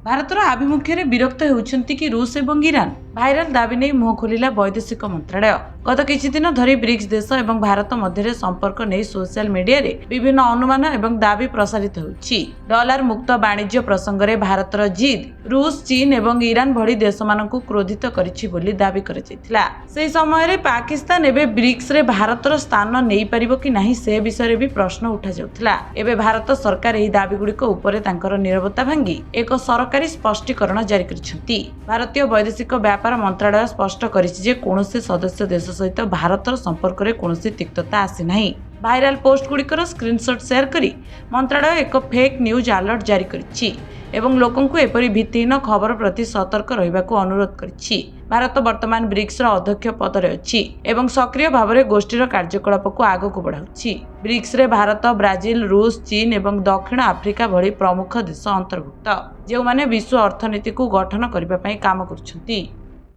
ଭାରତର ଆଭିମୁଖ୍ୟରେ ବିରକ୍ତ ହେଉଛନ୍ତି କି ରୁଷ ଏବଂ ଇରାନ? ଭାଇରାଲ ଦାବି ନେଇ ମୁହଁ ଖୋଲିଲା ବୈଦେଶିକ ମନ୍ତ୍ରାଳୟ। ଗତ କିଛି ଦିନ ଧରି ବ୍ରିକ୍ସ ଦେଶ ଏବଂ ଭାରତ ମଧ୍ୟରେ ସମ୍ପର୍କ ନେଇ ସୋସିଆଲ ମିଡିଆରେ ବିଭିନ୍ନ ଅନୁମାନ ଏବଂ ଦାବି ପ୍ରସାରିତ ହେଉଛି। ଡଲାର ମୁକ୍ତ ବାଣିଜ୍ୟ ପ୍ରସଙ୍ଗରେ ଭାରତର ଜିଦ୍ ରୁଷ, ଚୀନ ଏବଂ ଇରାନ ଭଳି ଦେଶମାନଙ୍କୁ କ୍ରୋଧିତ କରିଛି ବୋଲି ଦାବି କରାଯାଇଥିଲା। ସେହି ସମୟରେ ପାକିସ୍ତାନ ଏବେ ବ୍ରିକ୍ସରେ ଭାରତର ସ୍ଥାନ ନେଇପାରିବ କି ନାହିଁ ସେ ବିଷୟରେ ବି ପ୍ରଶ୍ନ ଉଠାଯାଉଥିଲା। ଏବେ ଭାରତ ସରକାର ଏହି ଦାବିଗୁଡ଼ିକ ଉପରେ ତାଙ୍କର ନୀରବତା ଭାଙ୍ଗି ଏକ ସରକାରୀ ସ୍ପଷ୍ଟୀକରଣ ଜାରି କରିଛନ୍ତି। ଭାରତୀୟ ବୈଦେଶିକ ବ୍ୟାପାର ମନ୍ତ୍ରାଳୟ ସ୍ପଷ୍ଟ କରିଛି ଯେ କୌଣସି ସଦସ୍ୟ ଦେଶ ସହିତ ଭାରତର ସମ୍ପର୍କରେ କୌଣସି ତିକ୍ତତା ଆସିନାହିଁ। ଭାଇରାଲ ପୋଷ୍ଟଗୁଡ଼ିକର ସ୍କ୍ରିନଶଟ୍ ସେୟାର କରି ମନ୍ତ୍ରାଳୟ ଏକ ଫେକ୍ ନ୍ୟୁଜ୍ ଆଲର୍ଟ ଜାରି କରିଛି ଏବଂ ଲୋକଙ୍କୁ ଏପରି ଭିତ୍ତିହୀନ ଖବର ପ୍ରତି ସତର୍କ ରହିବାକୁ ଅନୁରୋଧ କରିଛି। ଭାରତ ବର୍ତ୍ତମାନ ବ୍ରିକ୍ସର ଅଧ୍ୟକ୍ଷ ପଦରେ ଅଛି ଏବଂ ସକ୍ରିୟ ଭାବରେ ଗୋଷ୍ଠୀର କାର୍ଯ୍ୟକଳାପକୁ ଆଗକୁ ବଢ଼ାଉଛି। ବ୍ରିକ୍ସରେ ଭାରତ, ବ୍ରାଜିଲ, ରୁଷ, ଚୀନ ଏବଂ ଦକ୍ଷିଣ ଆଫ୍ରିକା ଭଳି ପ୍ରମୁଖ ଦେଶ ଅନ୍ତର୍ଭୁକ୍ତ, ଯେଉଁମାନେ ବିଶ୍ୱ ଅର୍ଥନୀତିକୁ ଗଠନ କରିବା ପାଇଁ କାମ କରୁଛନ୍ତି।